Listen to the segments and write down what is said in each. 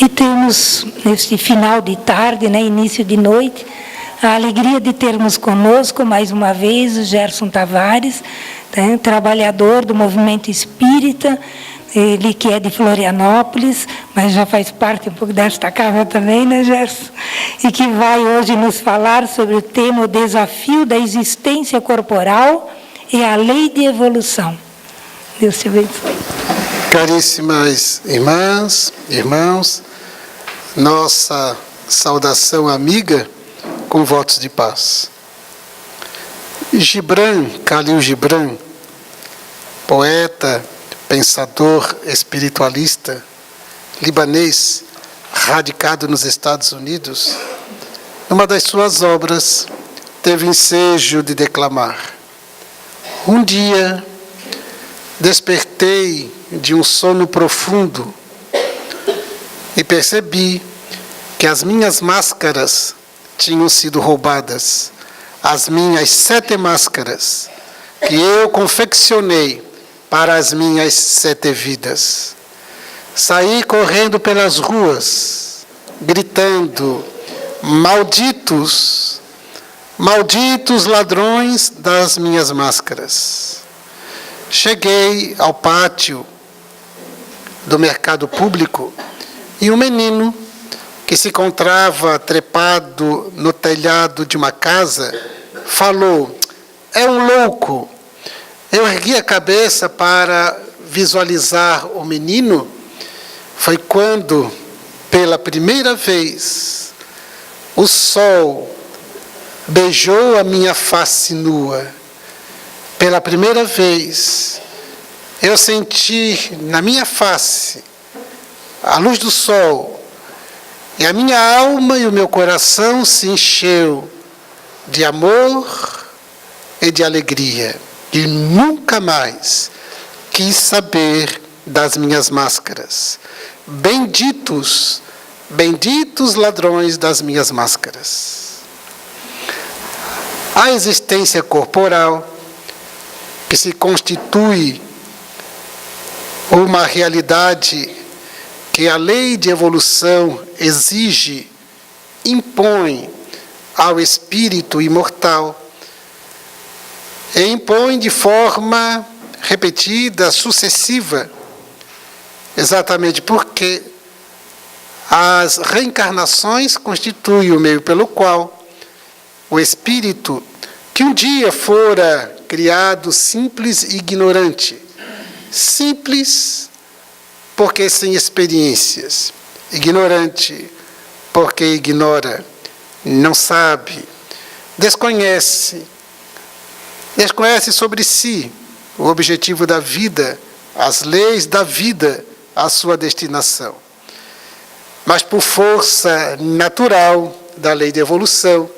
E temos, neste final de tarde, né, início de noite, a alegria de termos conosco, mais uma vez, o Gerson Tavares, né, trabalhador do movimento espírita, ele que é de Florianópolis, mas já faz parte um pouco desta casa também, né, Gerson? E que vai hoje nos falar sobre o tema o desafio da existência corporal e a lei de evolução. Deus te abençoe. Caríssimas irmãs, irmãos, nossa saudação amiga com votos de paz. Khalil Gibran, poeta, pensador espiritualista, libanês, radicado nos Estados Unidos, numa das suas obras, teve ensejo de declamar: um dia despertei de um sono profundo e percebi que as minhas máscaras tinham sido roubadas, as minhas 7 máscaras que eu confeccionei para as minhas 7 vidas. Saí correndo pelas ruas, gritando: malditos, malditos ladrões das minhas máscaras. Cheguei ao pátio do mercado público e um menino que se encontrava trepado no telhado de uma casa falou: é um louco. Eu ergui a cabeça para visualizar o menino. Foi quando, pela primeira vez, o sol beijou a minha face nua. Pela primeira vez, eu senti na minha face a luz do sol, e a minha alma e o meu coração se encheu de amor e de alegria. E nunca mais quis saber das minhas máscaras. Benditos, benditos ladrões das minhas máscaras. A existência corporal, que se constitui uma realidade que a lei de evolução exige, impõe ao espírito imortal, e impõe de forma repetida, sucessiva, exatamente porque as reencarnações constituem o meio pelo qual o espírito, que um dia fora criado simples e ignorante, simples porque sem experiências, ignorante porque ignora, não sabe, desconhece sobre si o objetivo da vida, as leis da vida, a sua destinação. Mas por força natural da lei de evolução,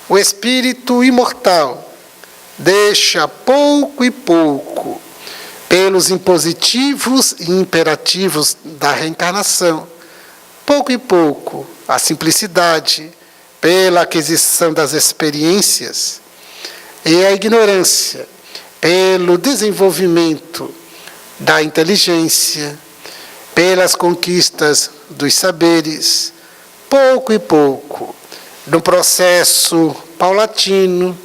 o espírito imortal deixa pouco e pouco, pelos impositivos e imperativos da reencarnação, pouco e pouco a simplicidade, pela aquisição das experiências, e a ignorância, pelo desenvolvimento da inteligência, pelas conquistas dos saberes, pouco e pouco, no processo paulatino,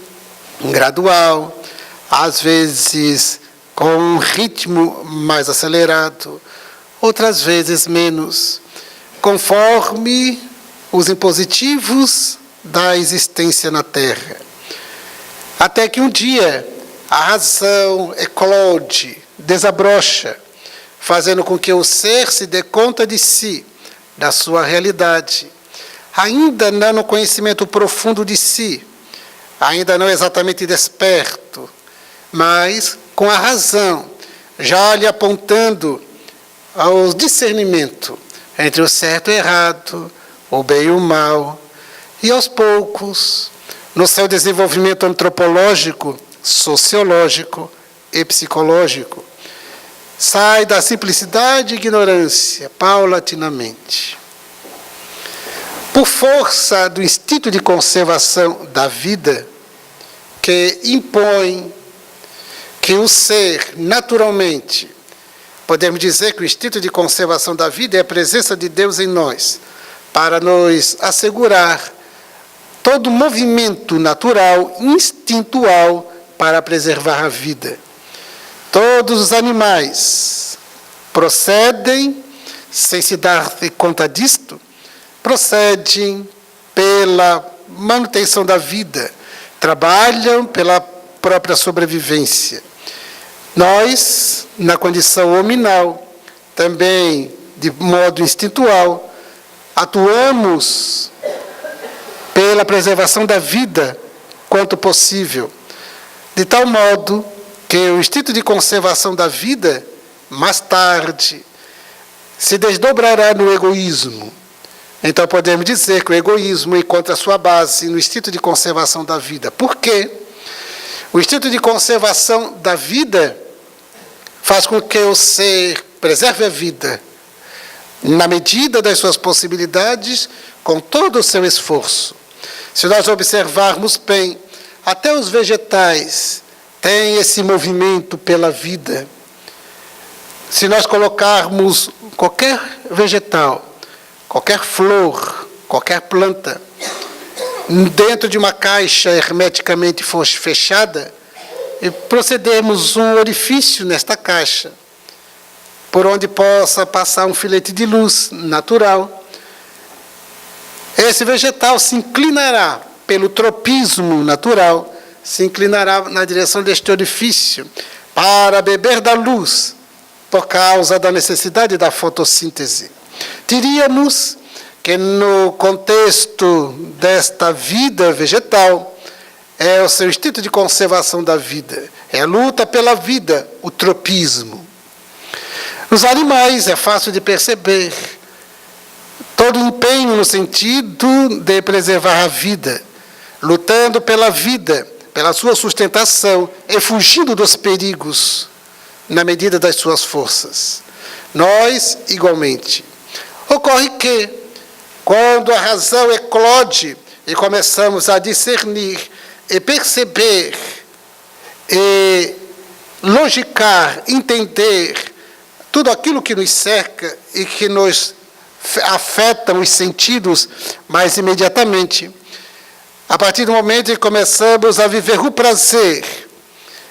gradual, às vezes com um ritmo mais acelerado, outras vezes menos, conforme os impositivos da existência na Terra. Até que um dia a razão eclode, desabrocha, fazendo com que o ser se dê conta de si, da sua realidade, ainda não no conhecimento profundo de si, ainda não exatamente desperto, mas com a razão, já lhe apontando ao discernimento entre o certo e o errado, o bem e o mal, e aos poucos, no seu desenvolvimento antropológico, sociológico e psicológico, sai da simplicidade e ignorância, paulatinamente. Por força do instinto de conservação da vida, que impõe que o ser, naturalmente, podemos dizer que o instinto de conservação da vida é a presença de Deus em nós, para nos assegurar todo movimento natural, instintual, para preservar a vida. Todos os animais procedem, sem se dar conta disto, procedem pela manutenção da vida, trabalham pela própria sobrevivência. Nós, na condição hominal, também de modo instintual, atuamos pela preservação da vida quanto possível, de tal modo que o instinto de conservação da vida, mais tarde, se desdobrará no egoísmo. Então podemos dizer que o egoísmo encontra sua base no instinto de conservação da vida. Por quê? O instinto de conservação da vida faz com que o ser preserve a vida, na medida das suas possibilidades, com todo o seu esforço. Se nós observarmos bem, até os vegetais têm esse movimento pela vida. Se nós colocarmos qualquer vegetal, qualquer flor, qualquer planta, dentro de uma caixa hermeticamente fechada, e procedermos um orifício nesta caixa, por onde possa passar um filete de luz natural, esse vegetal se inclinará pelo tropismo natural, se inclinará na direção deste orifício para beber da luz, por causa da necessidade da fotossíntese. Diríamos que no contexto desta vida vegetal, é o seu instinto de conservação da vida, é a luta pela vida, o tropismo. Nos animais é fácil de perceber todo o empenho no sentido de preservar a vida, lutando pela vida, pela sua sustentação e fugindo dos perigos na medida das suas forças. Nós, igualmente. Ocorre que, quando a razão eclode e começamos a discernir e perceber e logicar, entender tudo aquilo que nos cerca e que nos afeta os sentidos mais imediatamente, a partir do momento em que começamos a viver o prazer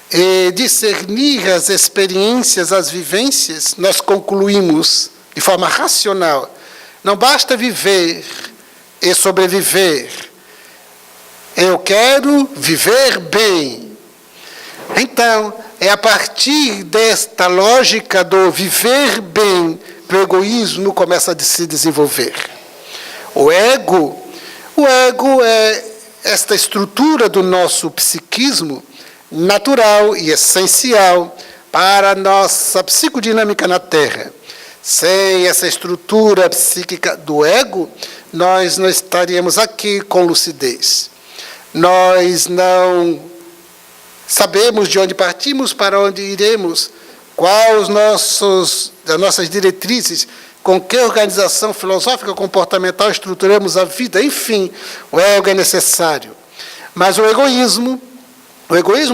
e discernir as experiências, as vivências, nós concluímos de forma racional, não basta viver e sobreviver, eu quero viver bem. Então, é a partir desta lógica do viver bem que o egoísmo começa a se desenvolver. O ego é esta estrutura do nosso psiquismo natural e essencial para a nossa psicodinâmica na Terra. Sem essa estrutura psíquica do ego, nós não estaríamos aqui com lucidez. Nós não sabemos de onde partimos, para onde iremos, quais as nossas diretrizes, com que organização filosófica comportamental estruturamos a vida. Enfim, o ego é necessário. Mas o egoísmo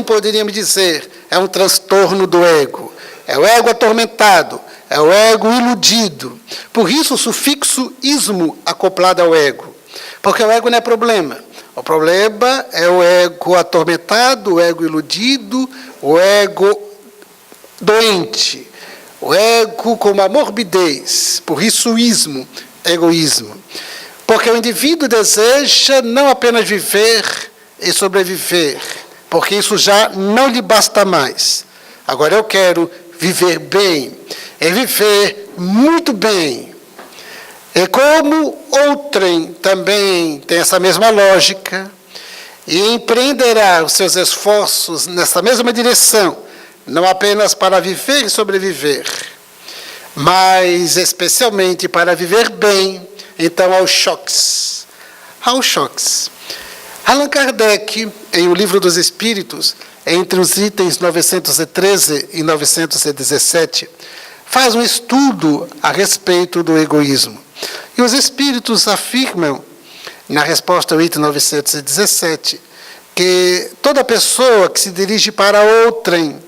poderíamos dizer, é um transtorno do ego. É o ego atormentado, é o ego iludido. Por isso o sufixo ismo acoplado ao ego. Porque o ego não é problema. O problema é o ego atormentado, o ego iludido, o ego doente, o ego com uma morbidez. Por isso o ismo, egoísmo. Porque o indivíduo deseja não apenas viver e sobreviver, porque isso já não lhe basta mais. Agora eu quero viver bem, é viver muito bem. E como outrem também tem essa mesma lógica, e empreenderá os seus esforços nessa mesma direção, não apenas para viver e sobreviver, mas especialmente para viver bem, então aos choques. Aos choques. Allan Kardec, em O Livro dos Espíritos, entre os itens 913 e 917, faz um estudo a respeito do egoísmo. E os espíritos afirmam, na resposta ao item 917, que toda pessoa que se dirige para outrem,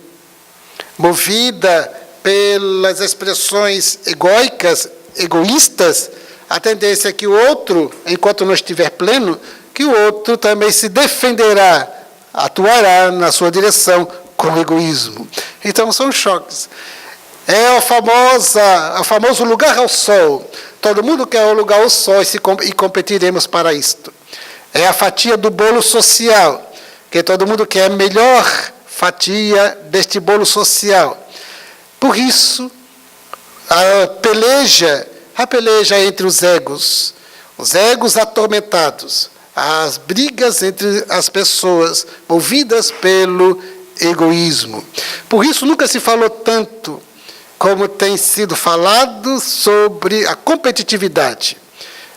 movida pelas expressões egóicas, egoístas, a tendência é que o outro, enquanto não estiver pleno, que o outro também se defenderá, atuará na sua direção com egoísmo. Então, são choques. É o famoso lugar ao sol. Todo mundo quer o lugar ao sol e competiremos para isto. É a fatia do bolo social, que todo mundo quer a melhor fatia deste bolo social. Por isso, a peleja entre os egos atormentados, as brigas entre as pessoas movidas pelo egoísmo. Por isso, nunca se falou tanto como tem sido falado sobre a competitividade.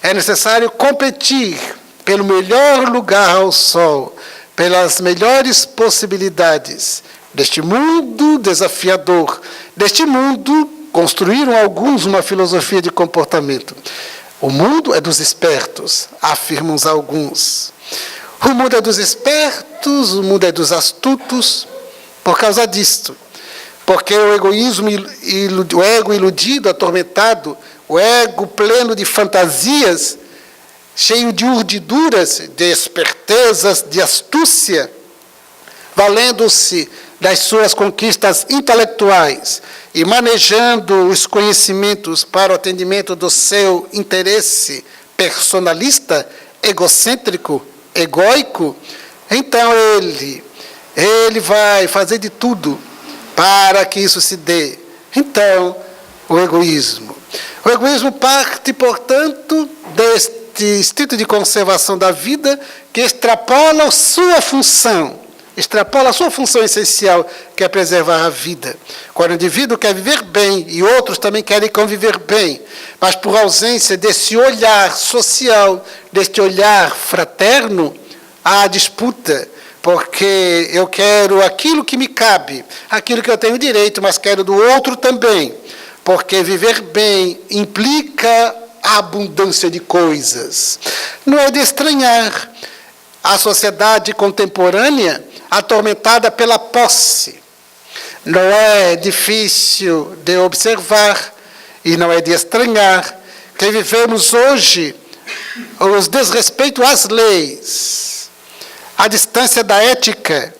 É necessário competir pelo melhor lugar ao sol, pelas melhores possibilidades deste mundo desafiador. Deste mundo, construíram alguns uma filosofia de comportamento. O mundo é dos espertos, afirmam alguns. O mundo é dos espertos, o mundo é dos astutos, por causa disto. Porque o egoísmo, o ego iludido, atormentado, o ego pleno de fantasias, cheio de urdiduras, de espertezas, de astúcia, valendo-se das suas conquistas intelectuais e manejando os conhecimentos para o atendimento do seu interesse personalista, egocêntrico, egóico, então ele vai fazer de tudo para que isso se dê. Então, o egoísmo. O egoísmo parte, portanto, deste instinto de conservação da vida que extrapola a sua função essencial, que é preservar a vida. Quando o indivíduo quer viver bem e outros também querem conviver bem, mas por ausência desse olhar social, deste olhar fraterno, há disputa. Porque eu quero aquilo que me cabe, aquilo que eu tenho direito, mas quero do outro também. Porque viver bem implica a abundância de coisas. Não é de estranhar a sociedade contemporânea atormentada pela posse. Não é difícil de observar e não é de estranhar que vivemos hoje os desrespeito às leis, a distância da ética,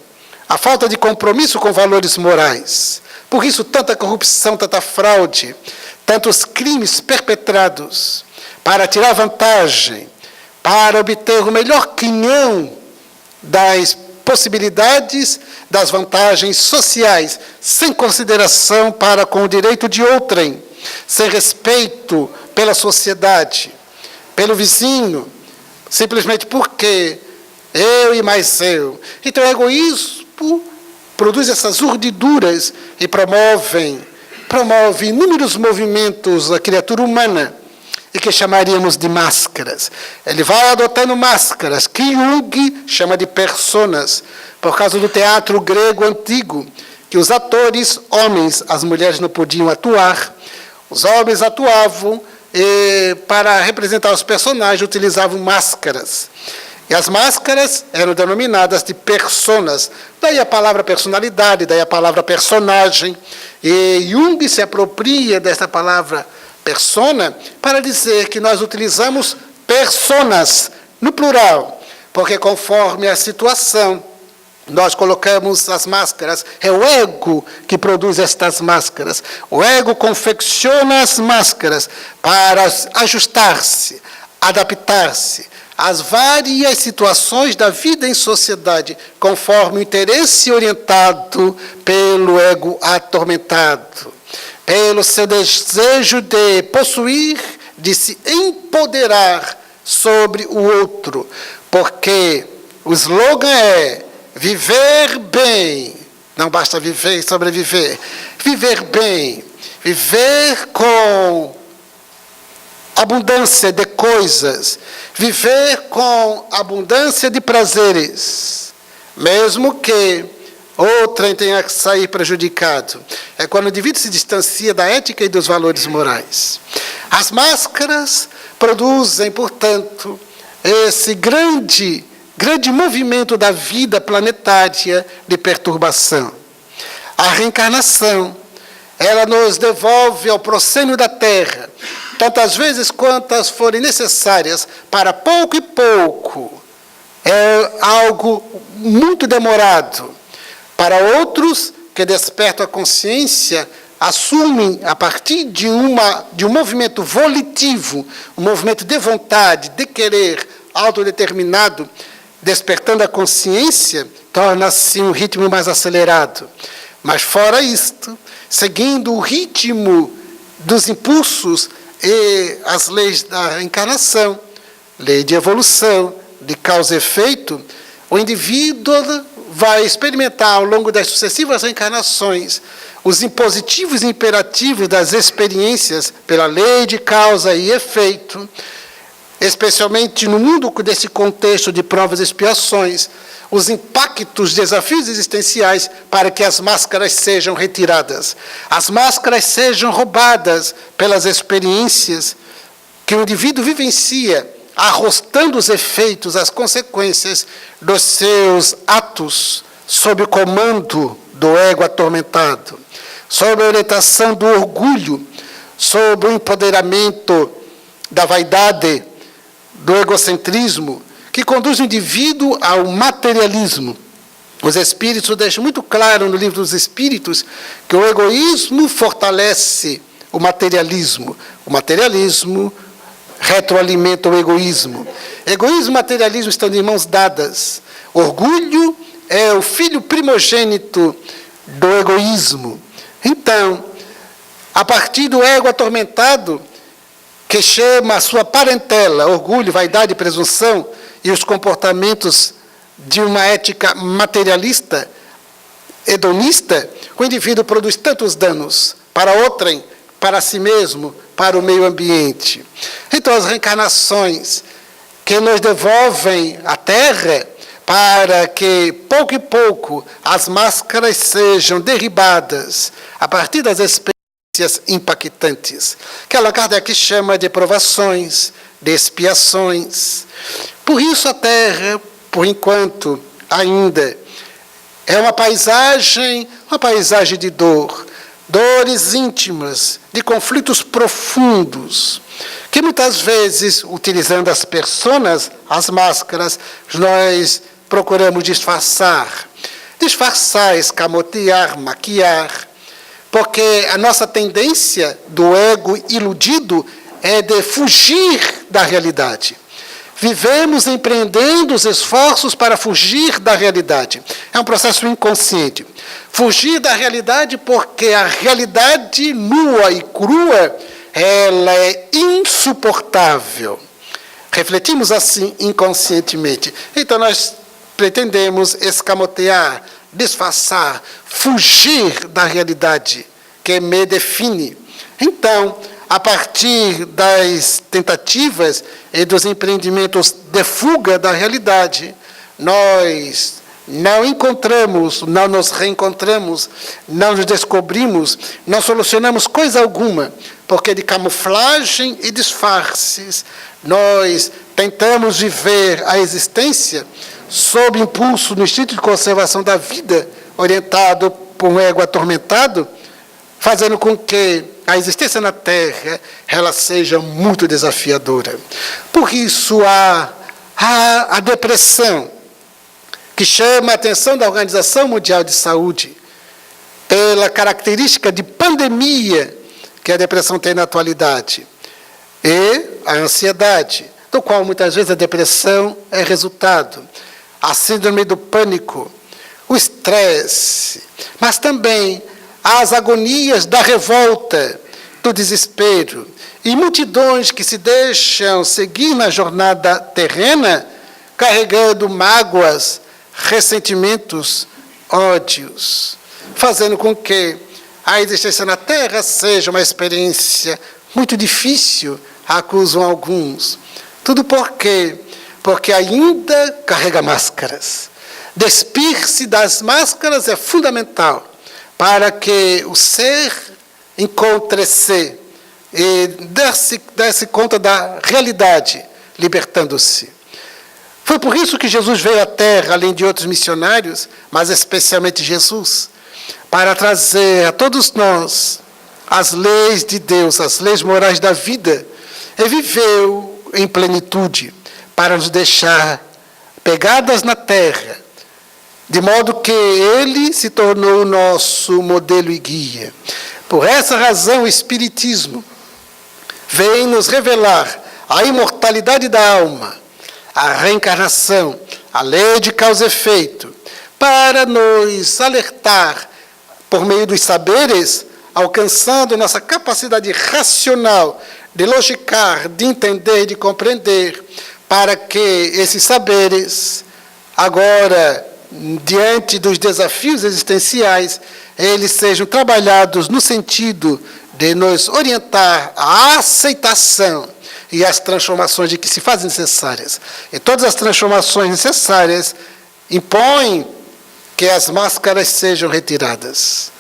a falta de compromisso com valores morais. Por isso, tanta corrupção, tanta fraude, tantos crimes perpetrados para tirar vantagem, para obter o melhor quinhão das possibilidades, das vantagens sociais, sem consideração para com o direito de outrem, sem respeito pela sociedade, pelo vizinho, simplesmente porque eu e mais eu. Então, o egoísmo produz essas urdiduras e promove inúmeros movimentos da criatura humana, e que chamaríamos de máscaras. Ele vai adotando máscaras, que Jung chama de personas, por causa do teatro grego antigo, que os atores, homens, as mulheres não podiam atuar, os homens atuavam e, para representar os personagens, utilizavam máscaras. E as máscaras eram denominadas de personas. Daí a palavra personalidade, daí a palavra personagem. E Jung se apropria dessa palavra persona para dizer que nós utilizamos personas no plural, porque conforme a situação, nós colocamos as máscaras. É o ego que produz estas máscaras. O ego confecciona as máscaras para ajustar-se, adaptar-se às várias situações da vida em sociedade, conforme o interesse orientado pelo ego atormentado, pelo seu desejo de possuir, de se empoderar sobre o outro, porque o slogan é viver bem. Não basta viver e sobreviver. Viver bem, viver com abundância de coisas, viver com abundância de prazeres, mesmo que outrem tenha que sair prejudicado. É quando o indivíduo se distancia da ética e dos valores morais. As máscaras produzem, portanto, esse grande movimento da vida planetária de perturbação. A reencarnação ela nos devolve ao proscênio da terra, tantas vezes quantas forem necessárias, para pouco e pouco. É algo muito demorado. Para outros que despertam a consciência, assumem, a partir de um movimento volitivo, um movimento de vontade, de querer, autodeterminado, despertando a consciência, torna-se um ritmo mais acelerado. Mas fora isto, seguindo o ritmo dos impulsos e as leis da encarnação, lei de evolução, de causa e efeito, o indivíduo vai experimentar ao longo das sucessivas reencarnações os impositivos e imperativos das experiências pela lei de causa e efeito, especialmente no mundo desse contexto de provas e expiações, os impactos, desafios existenciais para que as máscaras sejam retiradas, as máscaras sejam roubadas pelas experiências que o indivíduo vivencia, arrostando os efeitos, as consequências dos seus atos sob o comando do ego atormentado, sob a orientação do orgulho, sob o empoderamento da vaidade, do egocentrismo, que conduz o indivíduo ao materialismo. Os Espíritos deixam muito claro no Livro dos Espíritos que o egoísmo fortalece o materialismo. O materialismo retroalimenta o egoísmo. Egoísmo e materialismo estão de mãos dadas. Orgulho é o filho primogênito do egoísmo. Então, a partir do ego atormentado, que chama a sua parentela, orgulho, vaidade e presunção, e os comportamentos de uma ética materialista, hedonista, o indivíduo produz tantos danos para outrem, para si mesmo, para o meio ambiente. Então, as reencarnações que nos devolvem a Terra para que, pouco e pouco, as máscaras sejam derribadas a partir das experiências impactantes, que Allan Kardec chama de provações, de expiações. Por isso a Terra, por enquanto, ainda é uma paisagem de dor, dores íntimas, de conflitos profundos, que muitas vezes, utilizando as personas, as máscaras, nós procuramos disfarçar, escamotear, maquiar, porque a nossa tendência do ego iludido é de fugir da realidade. Vivemos empreendendo os esforços para fugir da realidade. É um processo inconsciente. Fugir da realidade porque a realidade nua e crua, ela é insuportável. Refletimos assim inconscientemente. Então nós pretendemos escamotear, disfarçar, fugir da realidade que me define. Então, a partir das tentativas e dos empreendimentos de fuga da realidade, nós não encontramos, não nos reencontramos, não nos descobrimos, não solucionamos coisa alguma, porque de camuflagem e disfarces nós tentamos viver a existência sob impulso no instinto de conservação da vida, orientado por um ego atormentado, fazendo com que a existência na Terra ela seja muito desafiadora. Por isso há a depressão, que chama a atenção da Organização Mundial de Saúde, pela característica de pandemia que a depressão tem na atualidade, e a ansiedade, do qual muitas vezes a depressão é resultado, a síndrome do pânico, o estresse, mas também as agonias da revolta, do desespero, e multidões que se deixam seguir na jornada terrena, carregando mágoas, ressentimentos, ódios, fazendo com que a existência na Terra seja uma experiência muito difícil, acusam alguns. Tudo por quê? Porque ainda carrega máscaras. Despir-se das máscaras é fundamental para que o ser encontre-se e desse conta da realidade, libertando-se. Foi por isso que Jesus veio à Terra, além de outros missionários, mas especialmente Jesus, para trazer a todos nós as leis de Deus, as leis morais da vida, e viveu em plenitude para nos deixar pegadas na terra, de modo que ele se tornou o nosso modelo e guia. Por essa razão, o Espiritismo vem nos revelar a imortalidade da alma, a reencarnação, a lei de causa e efeito, para nos alertar, por meio dos saberes, alcançando nossa capacidade racional de logicar, de entender, de compreender, para que esses saberes, agora, diante dos desafios existenciais, eles sejam trabalhados no sentido de nos orientar à aceitação e às transformações de que se fazem necessárias. E todas as transformações necessárias impõem que as máscaras sejam retiradas.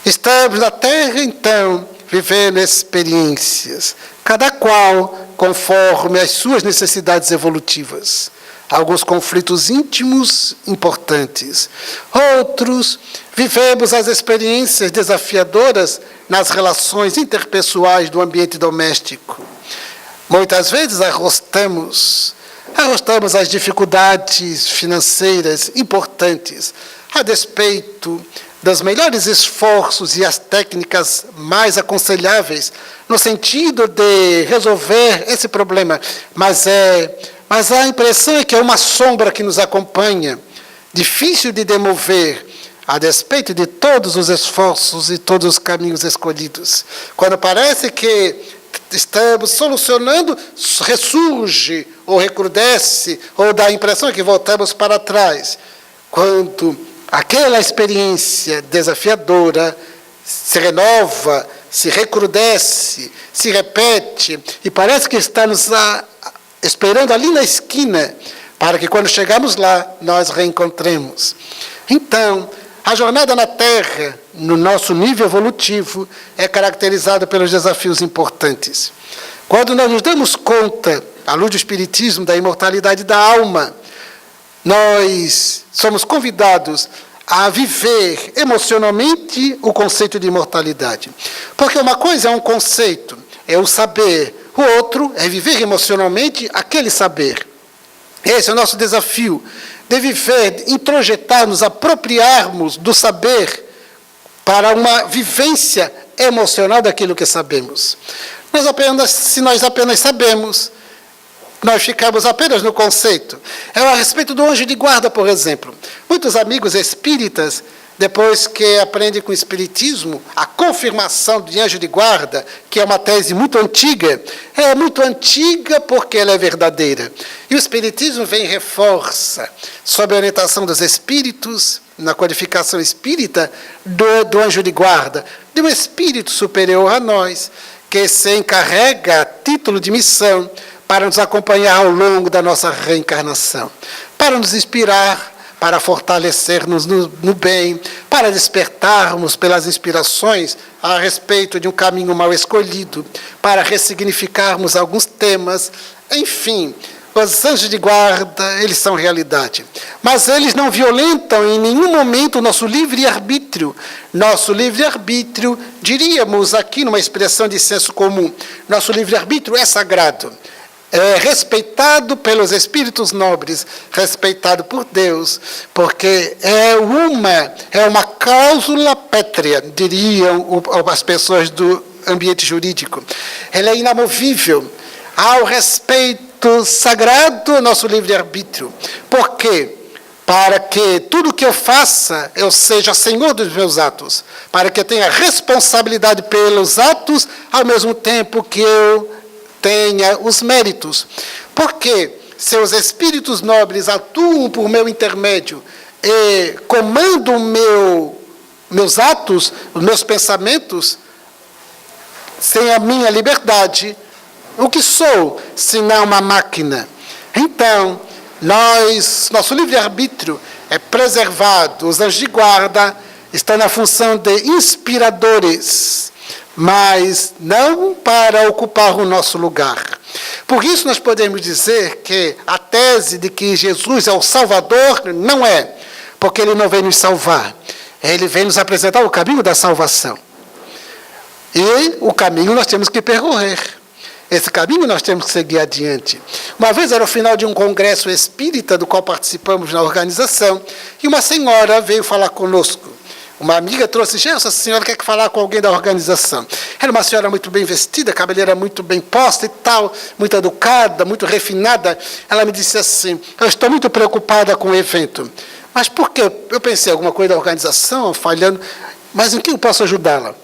Estamos na Terra, então, vivendo experiências, cada qual conforme as suas necessidades evolutivas. Alguns conflitos íntimos importantes. Outros, vivemos as experiências desafiadoras nas relações interpessoais do ambiente doméstico. Muitas vezes arrostamos as dificuldades financeiras importantes, a despeito dos melhores esforços e as técnicas mais aconselháveis no sentido de resolver esse problema. Mas a impressão é que é uma sombra que nos acompanha, difícil de demover, a despeito de todos os esforços e todos os caminhos escolhidos. Quando parece que estamos solucionando, ressurge ou recrudesce, ou dá a impressão que voltamos para trás. Quando aquela experiência desafiadora se renova, se recrudesce, se repete, e parece que está nos esperando ali na esquina, para que quando chegarmos lá, nós reencontremos. Então, a jornada na Terra, no nosso nível evolutivo, é caracterizada pelos desafios importantes. Quando nós nos damos conta, à luz do Espiritismo, da imortalidade da alma, nós somos convidados a viver emocionalmente o conceito de imortalidade. Porque uma coisa é um conceito, é o saber. O outro é viver emocionalmente aquele saber. Esse é o nosso desafio, de viver, introjetar, nos apropriarmos do saber para uma vivência emocional daquilo que sabemos. Se nós apenas sabemos, nós ficamos apenas no conceito. É a respeito do anjo de guarda, por exemplo. Muitos amigos espíritas, depois que aprendem com o espiritismo, a confirmação de anjo de guarda, que é uma tese muito antiga porque ela é verdadeira. E o espiritismo vem e reforça, sob a orientação dos espíritos, na codificação espírita, do anjo de guarda, de um espírito superior a nós, que se encarrega a título de missão para nos acompanhar ao longo da nossa reencarnação, para nos inspirar, para fortalecer-nos no bem, para despertarmos pelas inspirações a respeito de um caminho mal escolhido, para ressignificarmos alguns temas. Enfim, os anjos de guarda, eles são realidade. Mas eles não violentam em nenhum momento o nosso livre-arbítrio. Nosso livre-arbítrio, diríamos aqui numa expressão de senso comum, nosso livre-arbítrio é sagrado. É respeitado pelos espíritos nobres, respeitado por Deus, porque é uma cláusula pétrea, diriam as pessoas do ambiente jurídico. Ela é inamovível ao respeito sagrado ao nosso livre-arbítrio. Por quê? Para que tudo que eu faça, eu seja senhor dos meus atos, para que eu tenha responsabilidade pelos atos, ao mesmo tempo que eu tenha os méritos. Porque se os espíritos nobres atuam por meu intermédio e comandam meus atos, os meus pensamentos, sem a minha liberdade, o que sou, senão uma máquina? Então, nosso livre-arbítrio é preservado. Os anjos de guarda estão na função de inspiradores, mas não para ocupar o nosso lugar. Por isso nós podemos dizer que a tese de que Jesus é o Salvador não é, porque ele não vem nos salvar, ele vem nos apresentar o caminho da salvação. E o caminho nós temos que percorrer. Esse caminho nós temos que seguir adiante. Uma vez era o final de um congresso espírita, do qual participamos na organização, e uma senhora veio falar conosco. Uma amiga trouxe: Gelson, a senhora quer falar com alguém da organização. Era uma senhora muito bem vestida, cabeleira muito bem posta e tal, muito educada, muito refinada. Ela me disse assim: eu estou muito preocupada com o evento. Mas por quê? Eu pensei, alguma coisa da organização, falhando, mas em que eu posso ajudá-la?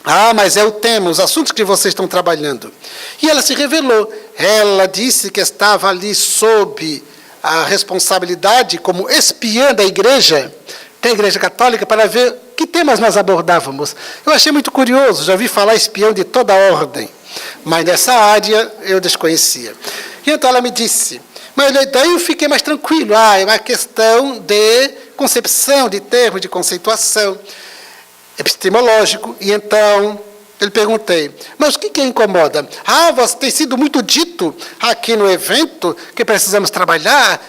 Ah, mas é o tema, os assuntos que vocês estão trabalhando. E ela se revelou. Ela disse que estava ali sob a responsabilidade como espiã da Igreja Católica, para ver que temas nós abordávamos. Eu achei muito curioso, já ouvi falar espião de toda ordem, mas nessa área eu desconhecia. E então ela me disse, mas daí eu fiquei mais tranquilo. Ah, é uma questão de concepção, de termos, de conceituação, epistemológico. E então eu lhe perguntei, mas o que incomoda? Ah, você tem sido muito dito aqui no evento que precisamos trabalhar.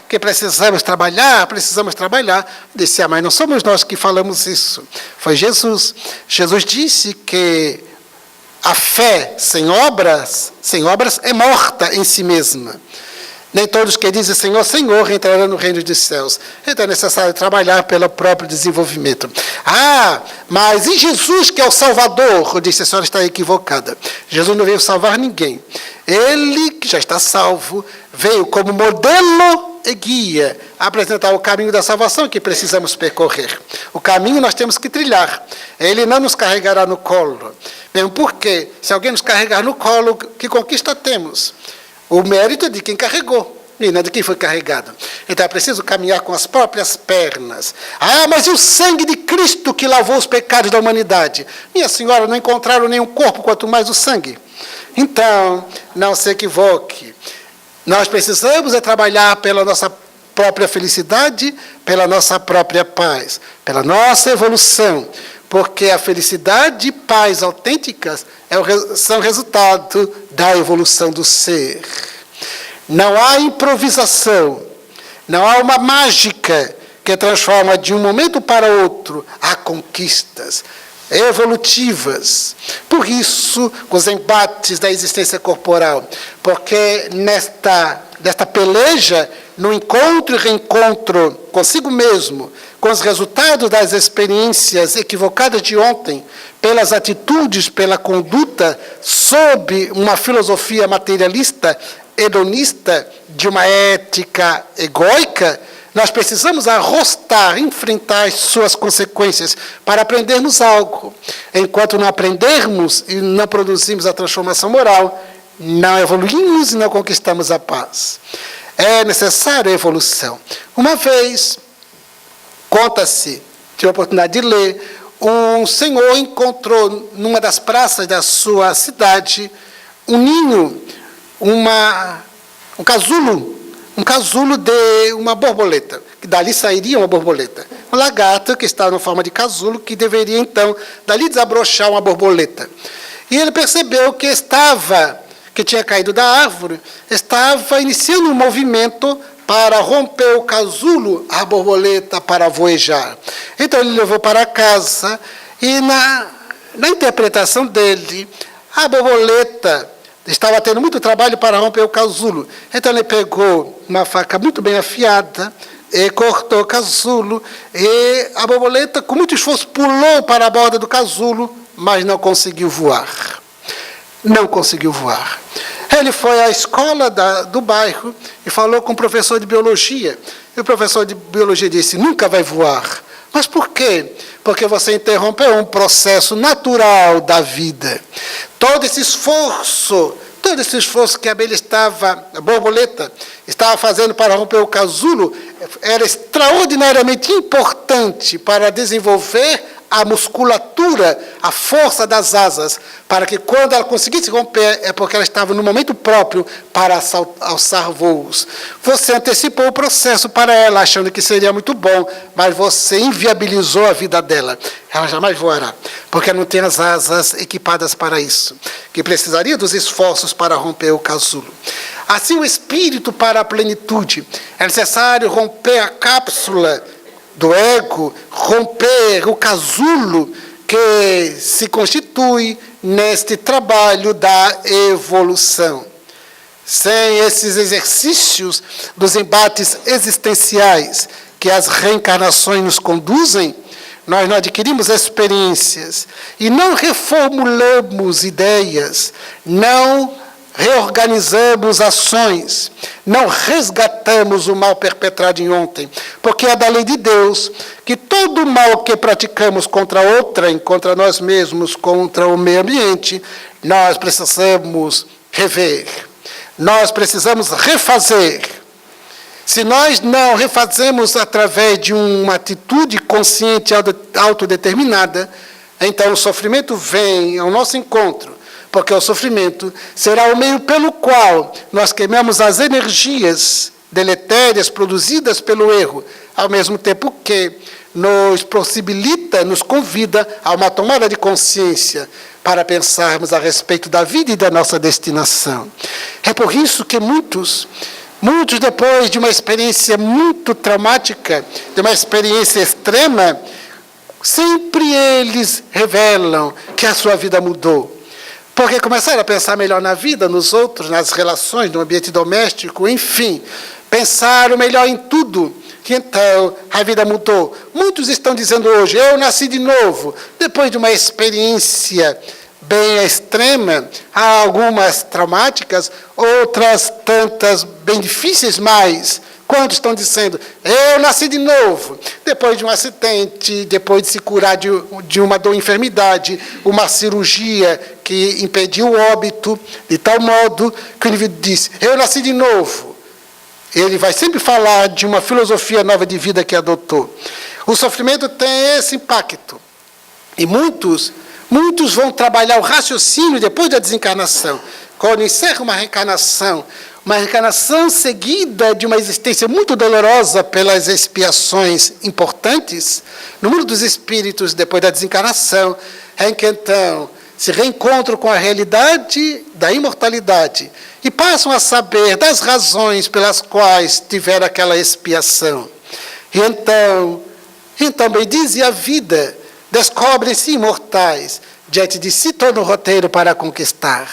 Disse, mas não somos nós que falamos isso. Foi Jesus. Jesus disse que a fé sem obras é morta em si mesma. Nem todos que dizem Senhor, Senhor entrarão no reino dos céus. Então é necessário trabalhar pelo próprio desenvolvimento. Ah, mas e Jesus que é o Salvador? Eu disse, a senhora está equivocada. Jesus não veio salvar ninguém. Ele, que já está salvo, veio como modelo e guia apresentar o caminho da salvação que precisamos percorrer. O caminho nós temos que trilhar. Ele não nos carregará no colo. Mesmo porque, se alguém nos carregar no colo, que conquista temos? O mérito é de quem carregou, e não de quem foi carregado. Então é preciso caminhar com as próprias pernas. Ah, mas e o sangue de Cristo que lavou os pecados da humanidade? Minha senhora, não encontraram nenhum corpo, quanto mais o sangue. Então, não se equivoque. Nós precisamos trabalhar pela nossa própria felicidade, pela nossa própria paz, pela nossa evolução. Porque a felicidade e paz autênticas são resultado da evolução do ser. Não há improvisação, não há uma mágica que transforma de um momento para outro. Há conquistas evolutivas. Por isso, os embates da existência corporal. Porque nesta peleja, no encontro e reencontro consigo mesmo, com os resultados das experiências equivocadas de ontem, pelas atitudes, pela conduta, sob uma filosofia materialista, hedonista, de uma ética egóica, nós precisamos arrostar, enfrentar as suas consequências para aprendermos algo. Enquanto não aprendermos e não produzimos a transformação moral, não evoluímos e não conquistamos a paz. É necessária a evolução. Uma vez, conta-se, tive a oportunidade de ler, um senhor encontrou numa das praças da sua cidade um ninho, um casulo de uma borboleta, que dali sairia uma borboleta. Um lagarto que estava na forma de casulo, que deveria então dali desabrochar uma borboleta. E ele percebeu que tinha caído da árvore, estava iniciando um movimento para romper o casulo, a borboleta para voejar. Então ele levou para casa e na interpretação dele, a borboleta estava tendo muito trabalho para romper o casulo. Então ele pegou uma faca muito bem afiada e cortou o casulo, e a borboleta com muito esforço pulou para a borda do casulo, mas não conseguiu voar. Não conseguiu voar. Ele foi à escola do bairro e falou com o professor de biologia. E o professor de biologia disse, nunca vai voar. Mas por quê? Porque você interrompeu um processo natural da vida. Todo esse esforço que a borboleta estava fazendo para romper o casulo, era extraordinariamente importante para desenvolver a musculatura, a força das asas, para que quando ela conseguisse romper, é porque ela estava no momento próprio para alçar voos. Você antecipou o processo para ela, achando que seria muito bom, mas você inviabilizou a vida dela. Ela jamais voará, porque não tem as asas equipadas para isso, que precisaria dos esforços para romper o casulo. Assim, o espírito para a plenitude. É necessário romper a cápsula do ego, romper o casulo que se constitui neste trabalho da evolução. Sem esses exercícios dos embates existenciais que as reencarnações nos conduzem, nós não adquirimos experiências e não reformulamos ideias, não reorganizamos ações, não resgatamos o mal perpetrado em ontem, porque é da lei de Deus que todo o mal que praticamos contra outrem, contra nós mesmos, contra o meio ambiente, nós precisamos rever, nós precisamos refazer. Se nós não refazemos através de uma atitude consciente e autodeterminada, então o sofrimento vem ao nosso encontro, porque o sofrimento será o meio pelo qual nós queimamos as energias deletérias produzidas pelo erro, ao mesmo tempo que nos possibilita, nos convida a uma tomada de consciência para pensarmos a respeito da vida e da nossa destinação. É por isso que muitos depois de uma experiência muito traumática, de uma experiência extrema, sempre eles revelam que a sua vida mudou. Porque começaram a pensar melhor na vida, nos outros, nas relações, no ambiente doméstico, enfim. Pensaram melhor em tudo. E então, a vida mudou. Muitos estão dizendo hoje, eu nasci de novo. Depois de uma experiência bem extrema, há algumas traumáticas, outras tantas bem difíceis, mas quantos estão dizendo, eu nasci de novo, depois de um acidente, depois de se curar de uma dor, enfermidade, uma cirurgia que impediu o óbito, de tal modo que o indivíduo diz, eu nasci de novo. Ele vai sempre falar de uma filosofia nova de vida que adotou. O sofrimento tem esse impacto. E muitos vão trabalhar o raciocínio depois da desencarnação. Quando encerra uma reencarnação seguida de uma existência muito dolorosa pelas expiações importantes, no mundo dos espíritos, depois da desencarnação, é em que então se reencontram com a realidade da imortalidade e passam a saber das razões pelas quais tiveram aquela expiação. E então bem dizia a vida, descobrem-se imortais, diante de si todo o roteiro para conquistar.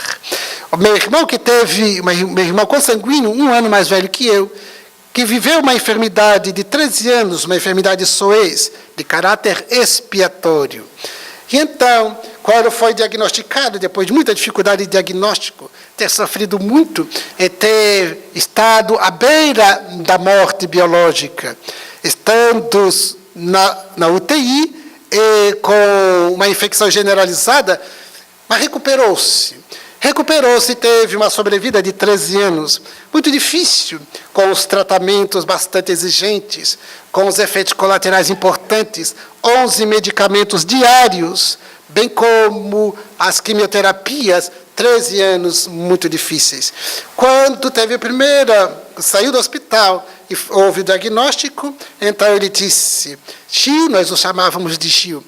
O meu irmão que teve, meu irmão consanguíneo, 1 ano mais velho que eu, que viveu uma enfermidade de 13 anos, uma enfermidade SOES, de caráter expiatório. E então, quando foi diagnosticado, depois de muita dificuldade de diagnóstico, ter sofrido muito, e ter estado à beira da morte biológica, estando na UTI, e com uma infecção generalizada, mas recuperou-se. Recuperou-se e teve uma sobrevida de 13 anos, muito difícil, com os tratamentos bastante exigentes, com os efeitos colaterais importantes, 11 medicamentos diários, bem como as quimioterapias, 13 anos muito difíceis. Quando teve a primeira, saiu do hospital e houve o diagnóstico, então ele disse, Gil, nós o chamávamos de Gil,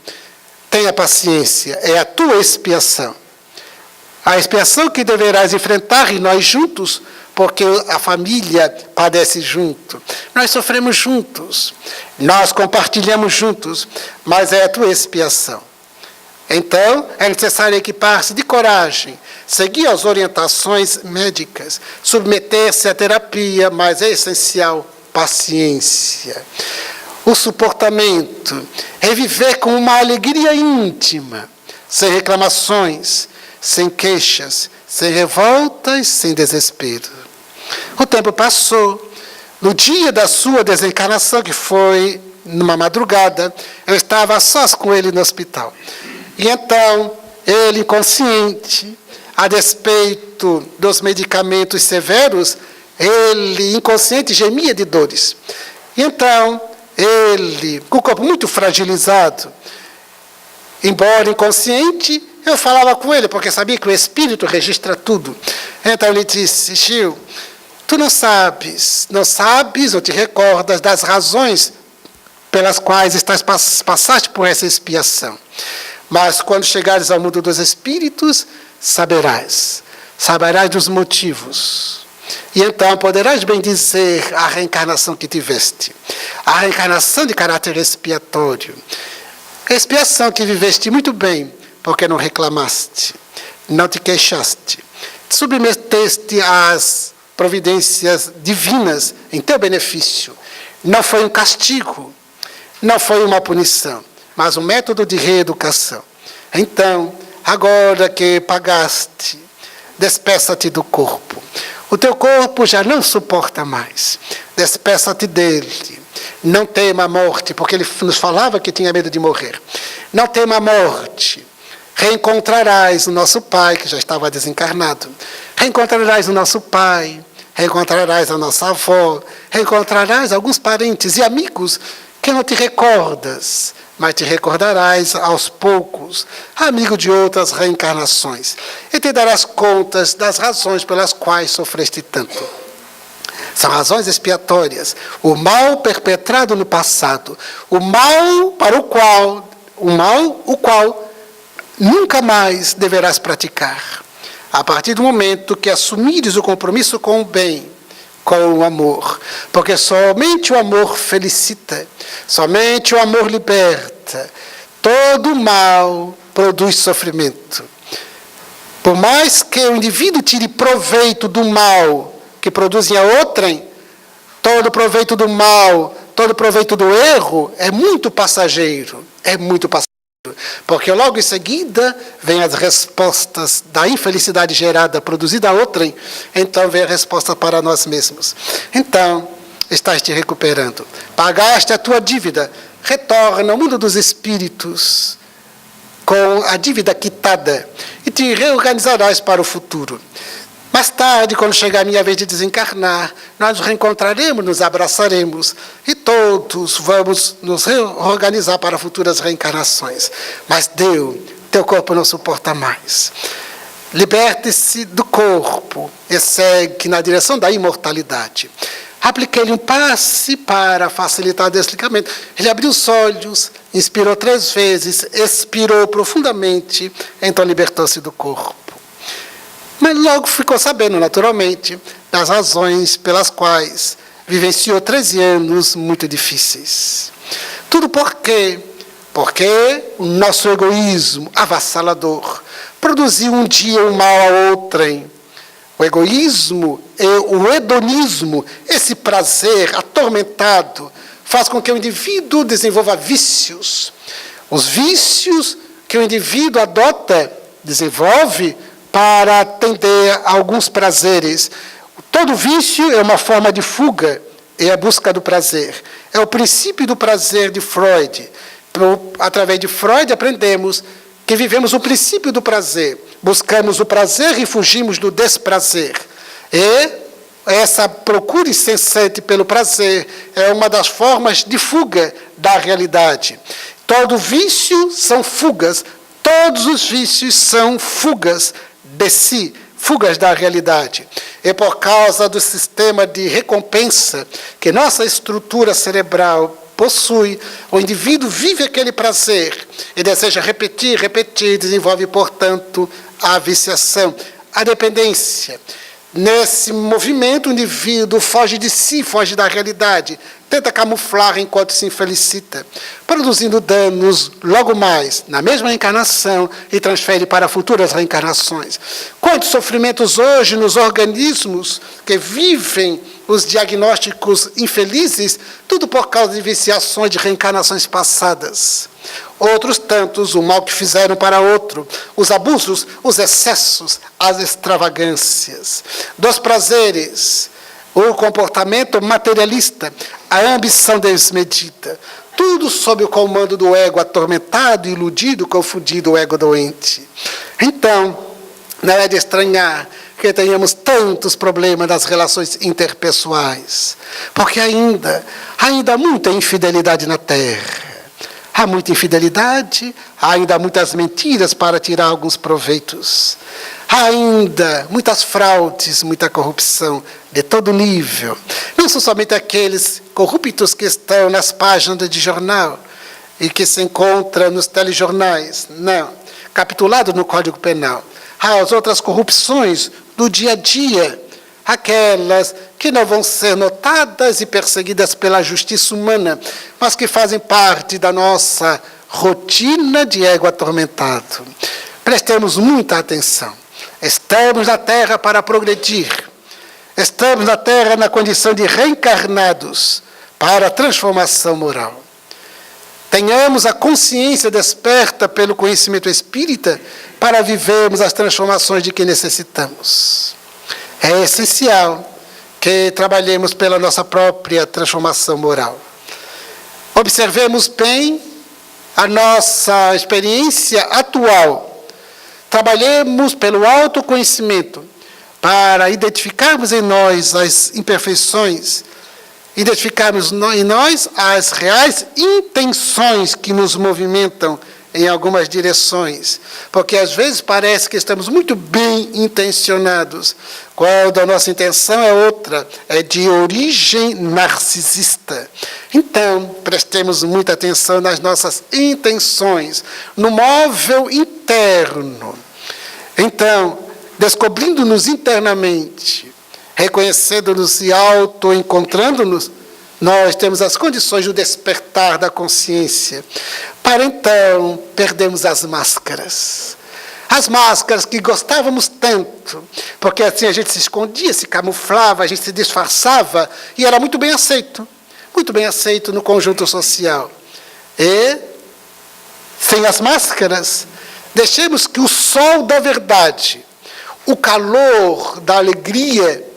tenha paciência, é a tua expiação. A expiação que deverás enfrentar e nós juntos, porque a família padece junto. Nós sofremos juntos, nós compartilhamos juntos, mas é a tua expiação. Então, é necessário equipar-se de coragem, seguir as orientações médicas, submeter-se à terapia, mas é essencial paciência. O suportamento é viver com uma alegria íntima, sem reclamações, sem queixas, sem revoltas, sem desespero. O tempo passou. No dia da sua desencarnação, que foi numa madrugada, eu estava a sós com ele no hospital. E então, ele inconsciente, a despeito dos medicamentos severos, ele inconsciente gemia de dores. E então, ele, com o corpo muito fragilizado, embora inconsciente, eu falava com ele, porque sabia que o espírito registra tudo. Então ele disse, Gil, tu não sabes ou te recordas das razões pelas quais passaste por essa expiação. Mas quando chegares ao mundo dos espíritos, saberás dos motivos. E então poderás bem dizer a reencarnação que tiveste. A reencarnação de caráter expiatório. A expiação que viveste muito bem, porque não reclamaste. não te queixaste. Te submeteste às providências divinas em teu benefício. Não foi um castigo, não foi uma punição, mas um método de reeducação. Então, agora que pagaste, despeça-te do corpo. O teu corpo já não suporta mais. Despeça-te dele. Não tema a morte, porque ele nos falava que tinha medo de morrer. Não tema a morte. Reencontrarás o nosso pai, que já estava desencarnado. Reencontrarás o nosso pai. Reencontrarás a nossa avó. Reencontrarás alguns parentes e amigos que não te recordas, mas te recordarás aos poucos, amigo de outras reencarnações, e te darás contas das razões pelas quais sofreste tanto. São razões expiatórias, o mal perpetrado no passado, o mal o qual nunca mais deverás praticar. A partir do momento que assumires o compromisso com o bem, com o amor, porque somente o amor felicita, somente o amor liberta. Todo mal produz sofrimento. Por mais que o indivíduo tire proveito do mal que produz em outrem, todo proveito do mal, todo proveito do erro é muito passageiro, porque logo em seguida vem as respostas da infelicidade gerada, produzida a outrem, então vem a resposta para nós mesmos. Então, estás te recuperando. Pagaste a tua dívida, retorna ao mundo dos espíritos com a dívida quitada e te reorganizarás para o futuro. Mais tarde, quando chegar a minha vez de desencarnar, nós nos reencontraremos, nos abraçaremos e todos vamos nos reorganizar para futuras reencarnações. Mas teu corpo não suporta mais. Liberte-se do corpo e segue na direção da imortalidade. Apliquei-lhe um passe para facilitar o desligamento. Ele abriu os olhos, inspirou 3 vezes, expirou profundamente, então libertou-se do corpo. Mas logo ficou sabendo, naturalmente, das razões pelas quais vivenciou 13 anos muito difíceis. Tudo por quê? Porque o nosso egoísmo avassalador produziu um dia um mal a outrem. O egoísmo e o hedonismo, esse prazer atormentado, faz com que o indivíduo desenvolva vícios. Os vícios que o indivíduo desenvolve para atender a alguns prazeres. Todo vício é uma forma de fuga e a busca do prazer. É o princípio do prazer de Freud. Através de Freud aprendemos que vivemos o princípio do prazer. Buscamos o prazer e fugimos do desprazer. E essa procura incessante pelo prazer é uma das formas de fuga da realidade. Todo vício são fugas. Todos os vícios são fugas de si, fugas da realidade. E por causa do sistema de recompensa que nossa estrutura cerebral possui, o indivíduo vive aquele prazer e deseja repetir, desenvolve, portanto, a viciação, a dependência. Nesse movimento, o indivíduo foge de si, foge da realidade, tenta camuflar enquanto se infelicita, produzindo danos logo mais, na mesma encarnação, e transfere para futuras reencarnações. Quantos sofrimentos hoje nos organismos que vivem os diagnósticos infelizes, tudo por causa de viciações de reencarnações passadas. Outros tantos, o mal que fizeram para outro, os abusos, os excessos, as extravagâncias, dos prazeres, o comportamento materialista, a ambição desmedida, tudo sob o comando do ego atormentado, iludido, confundido, o ego doente. Então, não é de estranhar que tenhamos tantos problemas nas relações interpessoais, porque ainda há muita infidelidade na Terra. Há muita infidelidade, há ainda muitas mentiras para tirar alguns proveitos. Há ainda muitas fraudes, muita corrupção de todo nível. Não são somente aqueles corruptos que estão nas páginas de jornal e que se encontram nos telejornais. Não, capitulado no Código Penal. Há as outras corrupções do dia a dia, aquelas que não vão ser notadas e perseguidas pela justiça humana, mas que fazem parte da nossa rotina de ego atormentado. Prestemos muita atenção. Estamos na Terra para progredir. Estamos na Terra na condição de reencarnados para a transformação moral. Tenhamos a consciência desperta pelo conhecimento espírita para vivermos as transformações de que necessitamos. É essencial que trabalhemos pela nossa própria transformação moral. Observemos bem a nossa experiência atual. Trabalhemos pelo autoconhecimento para identificarmos em nós as imperfeições, identificarmos em nós as reais intenções que nos movimentam em algumas direções, porque às vezes parece que estamos muito bem intencionados, quando a nossa intenção é outra, é de origem narcisista. Então, prestemos muita atenção nas nossas intenções, no móvel interno. Então, descobrindo-nos internamente, reconhecendo-nos e auto-encontrando-nos, nós temos as condições do despertar da consciência, para então perdermos as máscaras. As máscaras que gostávamos tanto, porque assim a gente se escondia, se camuflava, a gente se disfarçava, e era muito bem aceito no conjunto social. E, sem as máscaras, deixemos que o sol da verdade, o calor da alegria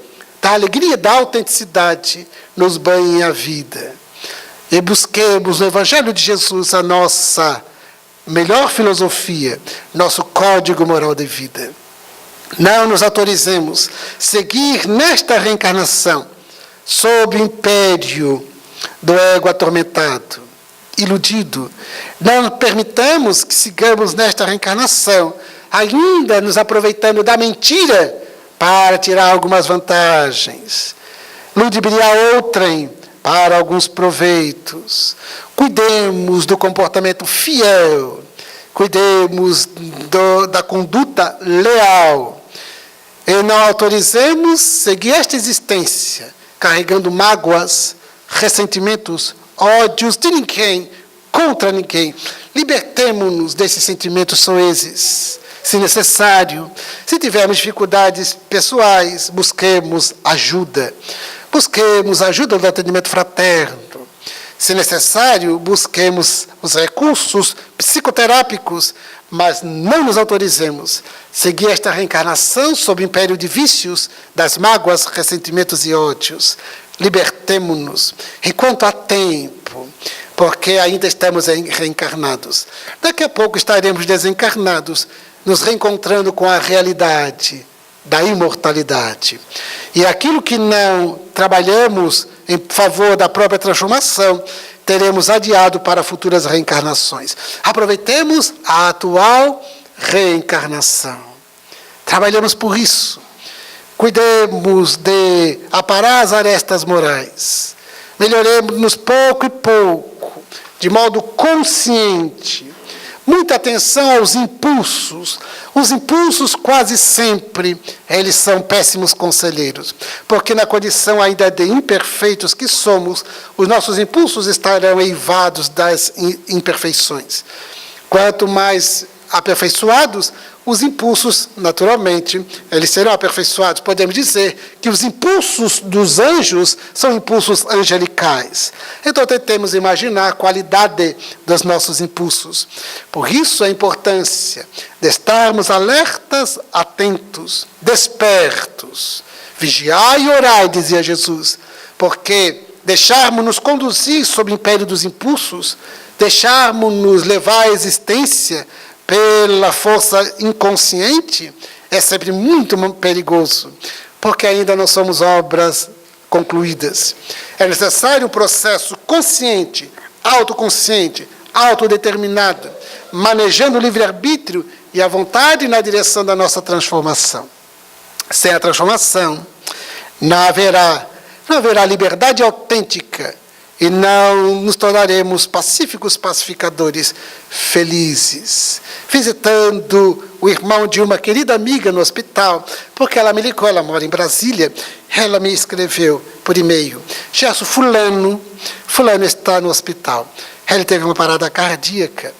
da autenticidade, nos banhe a vida. E busquemos no Evangelho de Jesus a nossa melhor filosofia, nosso código moral de vida. Não nos autorizemos a seguir nesta reencarnação sob o império do ego atormentado, iludido. Não permitamos que sigamos nesta reencarnação ainda nos aproveitando da mentira para tirar algumas vantagens, ludibriar outrem para alguns proveitos. Cuidemos do comportamento fiel, cuidemos da conduta leal, e não autorizemos seguir esta existência carregando mágoas, ressentimentos, ódios de ninguém, contra ninguém. Libertemo-nos desses sentimentos soezes. Se necessário, se tivermos dificuldades pessoais, busquemos ajuda. Busquemos ajuda do atendimento fraterno. Se necessário, busquemos os recursos psicoterápicos, mas não nos autorizemos a seguir esta reencarnação sob o império de vícios, das mágoas, ressentimentos e ódios. Libertemo-nos enquanto há tempo, porque ainda estamos reencarnados. Daqui a pouco estaremos desencarnados, nos reencontrando com a realidade da imortalidade. E aquilo que não trabalhamos em favor da própria transformação, teremos adiado para futuras reencarnações. Aproveitemos a atual reencarnação. Trabalhemos por isso. Cuidemos de aparar as arestas morais. Melhoremos-nos pouco e pouco, de modo consciente. Muita atenção aos impulsos. Os impulsos quase sempre, eles são péssimos conselheiros, porque na condição ainda de imperfeitos que somos, os nossos impulsos estarão eivados das imperfeições. Quanto mais aperfeiçoados, os impulsos, naturalmente, eles serão aperfeiçoados. Podemos dizer que os impulsos dos anjos são impulsos angelicais. Então, tentemos imaginar a qualidade dos nossos impulsos. Por isso, a importância de estarmos alertas, atentos, despertos. Vigiai e orai, dizia Jesus, porque deixarmos-nos conduzir sob o império dos impulsos, deixarmos-nos levar à existência pela força inconsciente, é sempre muito perigoso, porque ainda não somos obras concluídas. É necessário um processo consciente, autoconsciente, autodeterminado, manejando o livre-arbítrio e a vontade na direção da nossa transformação. Sem a transformação, não haverá liberdade autêntica, e não nos tornaremos pacíficos pacificadores, felizes. Visitando o irmão de uma querida amiga no hospital, porque ela me ligou, ela mora em Brasília, ela me escreveu por e-mail: Gerson, fulano está no hospital. Ele teve uma parada cardíaca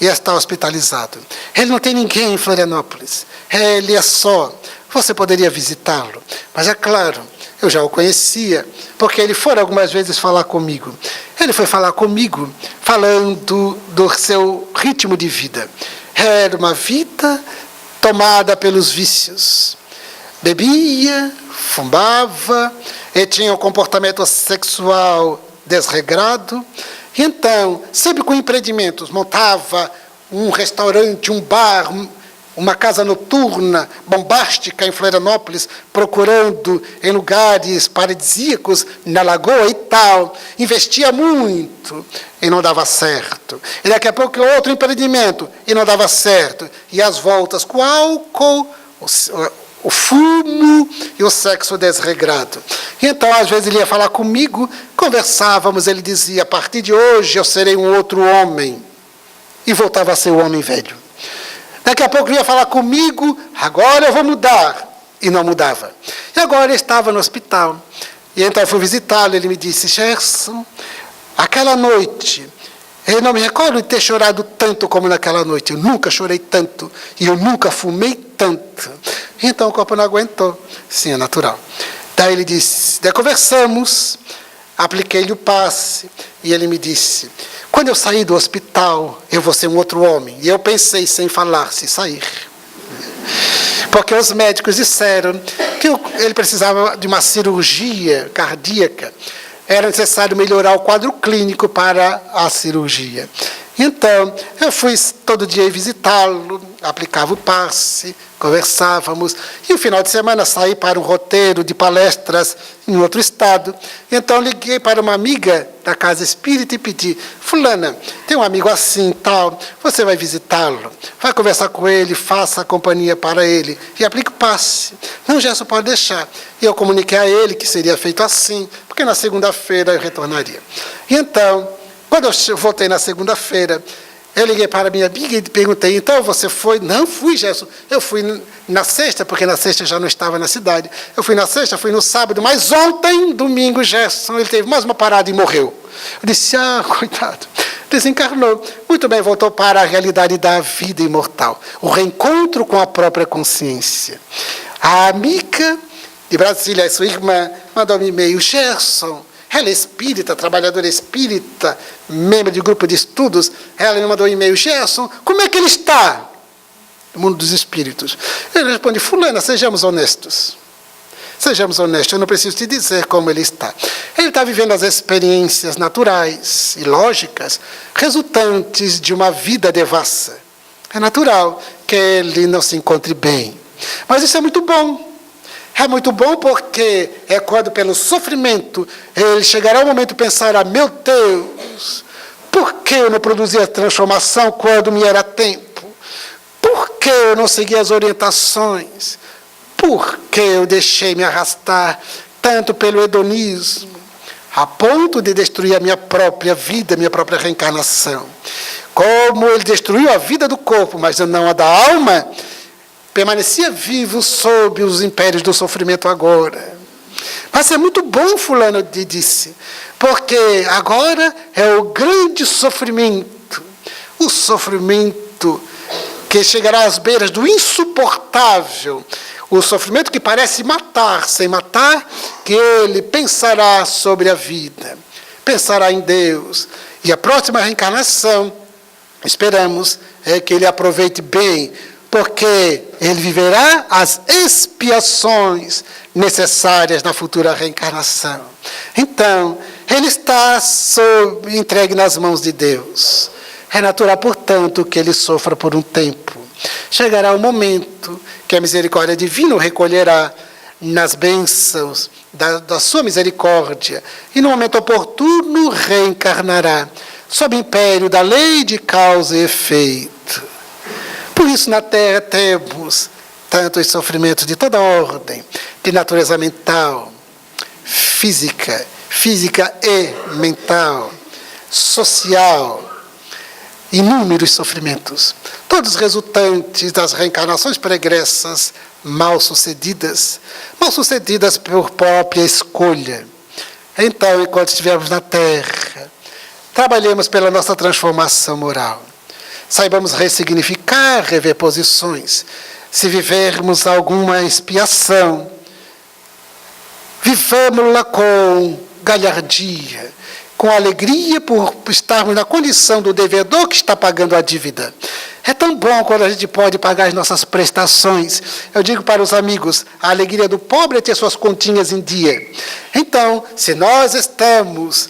e está hospitalizado. Ele não tem ninguém em Florianópolis. Ele é só. Você poderia visitá-lo. Mas é claro, eu já o conhecia, porque ele foi algumas vezes falar comigo. Ele foi falar comigo, falando do seu ritmo de vida. Era uma vida tomada pelos vícios. Bebia, fumava, e tinha um comportamento sexual desregrado. E então, sempre com empreendimentos, montava um restaurante, um bar, uma casa noturna bombástica em Florianópolis, procurando em lugares paradisíacos, na lagoa e tal. Investia muito e não dava certo. E daqui a pouco outro empreendimento e não dava certo. E as voltas com o álcool, o fumo e o sexo desregrado. E então, às vezes, ele ia falar comigo, conversávamos, ele dizia, a partir de hoje eu serei um outro homem. E voltava a ser o homem velho. Daqui a pouco ele ia falar comigo, agora eu vou mudar. E não mudava. E agora ele estava no hospital. E então eu fui visitá-lo, ele me disse, Gerson, aquela noite, eu não me recordo de ter chorado tanto como naquela noite. Eu nunca chorei tanto. E eu nunca fumei tanto. Então o corpo não aguentou. Sim, é natural. Daí ele disse, daí conversamos, apliquei-lhe o passe, e ele me disse, quando eu sair do hospital, eu vou ser um outro homem. E eu pensei, sem falar, se sair. Porque os médicos disseram que ele precisava de uma cirurgia cardíaca. Era necessário melhorar o quadro clínico para a cirurgia. Então, eu fui todo dia visitá-lo, aplicava o passe, conversávamos, e no final de semana saí para um roteiro de palestras em outro estado. Então, liguei para uma amiga da casa espírita e pedi, fulana, tem um amigo assim, tal, você vai visitá-lo, vai conversar com ele, faça a companhia para ele, e aplique o passe. Não, Gerson, pode deixar. E eu comuniquei a ele que seria feito assim, porque na segunda-feira eu retornaria. E então, quando eu voltei na segunda-feira, eu liguei para a minha amiga e perguntei, então você foi? Não fui, Gerson. Eu fui na sexta, porque na sexta eu já não estava na cidade. Eu fui na sexta, fui no sábado, mas ontem, domingo, Gerson, ele teve mais uma parada e morreu. Eu disse, coitado, desencarnou. Muito bem, voltou para a realidade da vida imortal. O reencontro com a própria consciência. A amiga de Brasília, sua irmã, mandou-me um e-mail, Gerson, ela é espírita, trabalhadora espírita, membro de grupo de estudos. Ela me mandou um e-mail, Gerson, como é que ele está? No mundo dos espíritos. Ele responde, fulana, sejamos honestos. Sejamos honestos, eu não preciso te dizer como ele está. Ele está vivendo as experiências naturais e lógicas resultantes de uma vida devassa. É natural que ele não se encontre bem. Mas isso é muito bom. É muito bom porque é quando pelo sofrimento ele chegará ao momento de pensar, meu Deus, por que eu não produzi a transformação quando me era tempo? Por que eu não segui as orientações? Por que eu deixei me arrastar tanto pelo hedonismo, a ponto de destruir a minha própria vida, a minha própria reencarnação? Como ele destruiu a vida do corpo, mas não a da alma, permanecia vivo sob os impérios do sofrimento agora. Mas é muito bom, fulano disse, porque agora é o grande sofrimento, o sofrimento que chegará às beiras do insuportável, o sofrimento que parece matar, sem matar, que ele pensará sobre a vida, pensará em Deus, e a próxima reencarnação, esperamos, é que ele aproveite bem, porque ele viverá as expiações necessárias na futura reencarnação. Então, ele está entregue nas mãos de Deus. É natural, portanto, que ele sofra por um tempo. Chegará o momento que a misericórdia divina o recolherá nas bênçãos da sua misericórdia, e no momento oportuno reencarnará, sob o império da lei de causa e efeito. Por isso, na Terra temos tantos sofrimentos de toda ordem, de natureza mental, física e mental, social, inúmeros sofrimentos, todos resultantes das reencarnações pregressas mal sucedidas por própria escolha. Então, enquanto estivermos na Terra, trabalhemos pela nossa transformação moral. saibamos ressignificar, rever posições. Se vivermos alguma expiação, vivamos-la com galhardia, com alegria por estarmos na condição do devedor que está pagando a dívida. É tão bom quando a gente pode pagar as nossas prestações. Eu digo para os amigos, a alegria do pobre é ter suas continhas em dia. Então, se nós estamos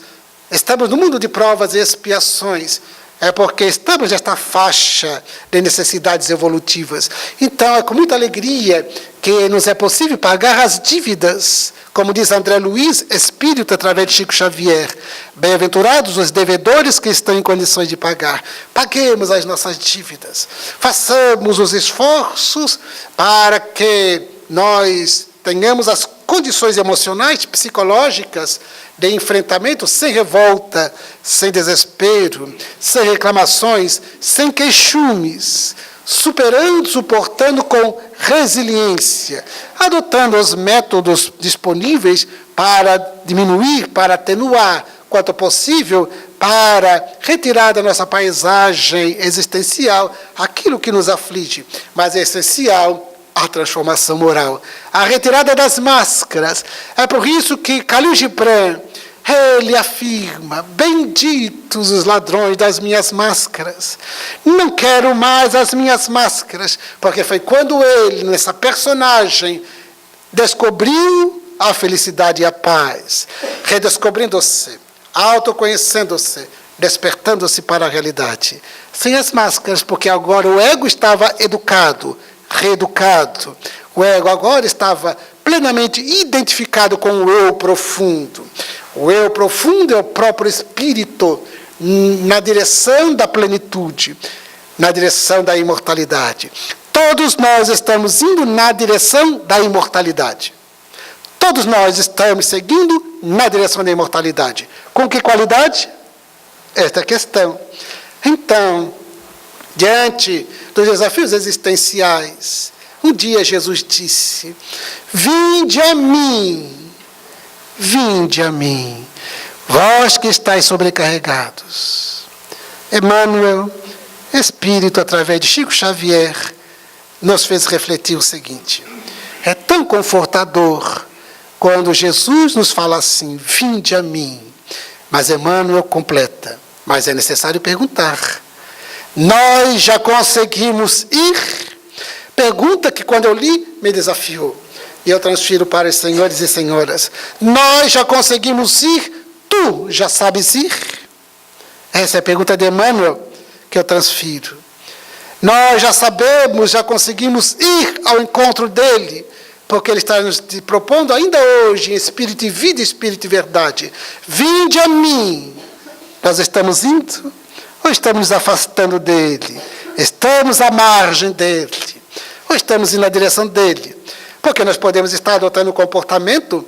no mundo de provas e expiações, é porque estamos nesta faixa de necessidades evolutivas. Então, é com muita alegria que nos é possível pagar as dívidas, como diz André Luiz, espírito através de Chico Xavier. Bem-aventurados os devedores que estão em condições de pagar. Paguemos as nossas dívidas. Façamos os esforços para que nós tenhamos as condições emocionais, psicológicas, de enfrentamento sem revolta, sem desespero, sem reclamações, sem queixumes, superando, suportando com resiliência, adotando os métodos disponíveis para diminuir, para atenuar, quanto possível, para retirar da nossa paisagem existencial aquilo que nos aflige, mas é essencial a transformação moral, a retirada das máscaras. É por isso que Khalil Gibran, ele afirma, benditos os ladrões das minhas máscaras. Não quero mais as minhas máscaras, porque foi quando ele, nessa personagem, descobriu a felicidade e a paz, redescobrindo-se, autoconhecendo-se, despertando-se para a realidade. Sem as máscaras, porque agora o ego estava educado, reeducado. O ego agora estava plenamente identificado com o eu profundo. O eu profundo é o próprio espírito na direção da plenitude, na direção da imortalidade. Todos nós estamos indo na direção da imortalidade. Todos nós estamos seguindo na direção da imortalidade. Com que qualidade? Esta é a questão. Então, diante dos desafios existenciais, um dia Jesus disse: vinde a mim, vós que estáis sobrecarregados. Emmanuel, Espírito, através de Chico Xavier, nos fez refletir o seguinte: é tão confortador quando Jesus nos fala assim, vinde a mim. Mas Emmanuel completa, mas é necessário perguntar, nós já conseguimos ir? Pergunta que quando eu li, me desafiou. E eu transfiro para os senhores e senhoras. Nós já conseguimos ir? Tu já sabes ir? Essa é a pergunta de Emmanuel que eu transfiro. Nós já sabemos, já conseguimos ir ao encontro dele, porque ele está nos propondo ainda hoje, em espírito e vida, espírito e verdade. Vinde a mim. Nós estamos indo ou estamos nos afastando dele? Estamos à margem dele? Ou estamos indo na direção dele? Porque nós podemos estar adotando um comportamento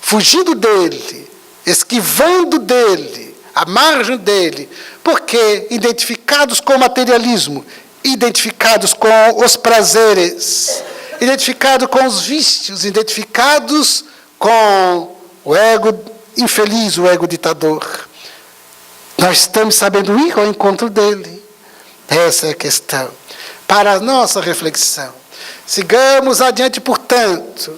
fugindo dele, esquivando dele, à margem dele, porque identificados com o materialismo, identificados com os prazeres, identificados com os vícios, identificados com o ego infeliz, o ego ditador. Nós estamos sabendo ir ao encontro dele. Essa é a questão. Para a nossa reflexão. Sigamos adiante, portanto.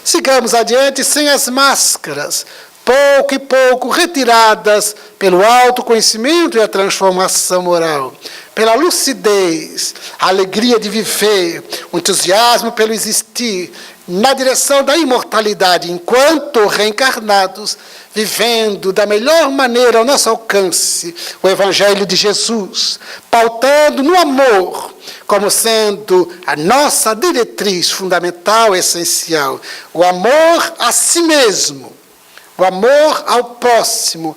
Sigamos adiante sem as máscaras, pouco e pouco retiradas pelo autoconhecimento e a transformação moral, pela lucidez, a alegria de viver, o entusiasmo pelo existir, na direção da imortalidade, enquanto reencarnados, vivendo da melhor maneira ao nosso alcance o Evangelho de Jesus, pautando no amor, como sendo a nossa diretriz fundamental, essencial, o amor a si mesmo, o amor ao próximo,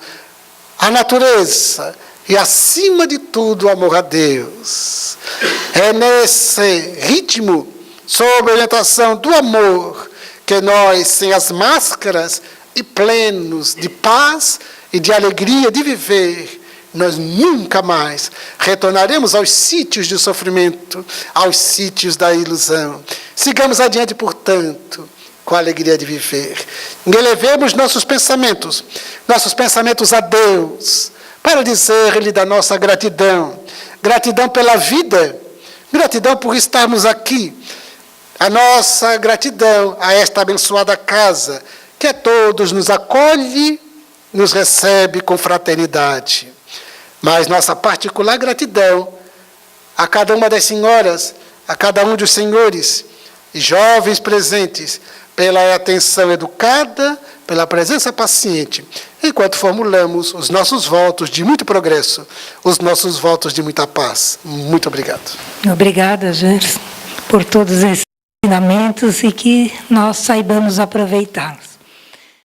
à natureza e, acima de tudo, o amor a Deus. É nesse ritmo, sob a orientação do amor, que nós, sem as máscaras e plenos de paz e de alegria de viver, nós nunca mais retornaremos aos sítios do sofrimento, aos sítios da ilusão. Sigamos adiante, portanto, com a alegria de viver. Elevemos nossos pensamentos a Deus, para dizer-lhe da nossa gratidão. gratidão pela vida, gratidão por estarmos aqui. A nossa gratidão a esta abençoada casa, que a todos nos acolhe, nos recebe com fraternidade. Mas nossa particular gratidão a cada uma das senhoras, a cada um dos senhores e jovens presentes, pela atenção educada, pela presença paciente, enquanto formulamos os nossos votos de muito progresso, os nossos votos de muita paz. Muito obrigado. Obrigada, Gerson, por todos esses ensinamentos e que nós saibamos aproveitá-los.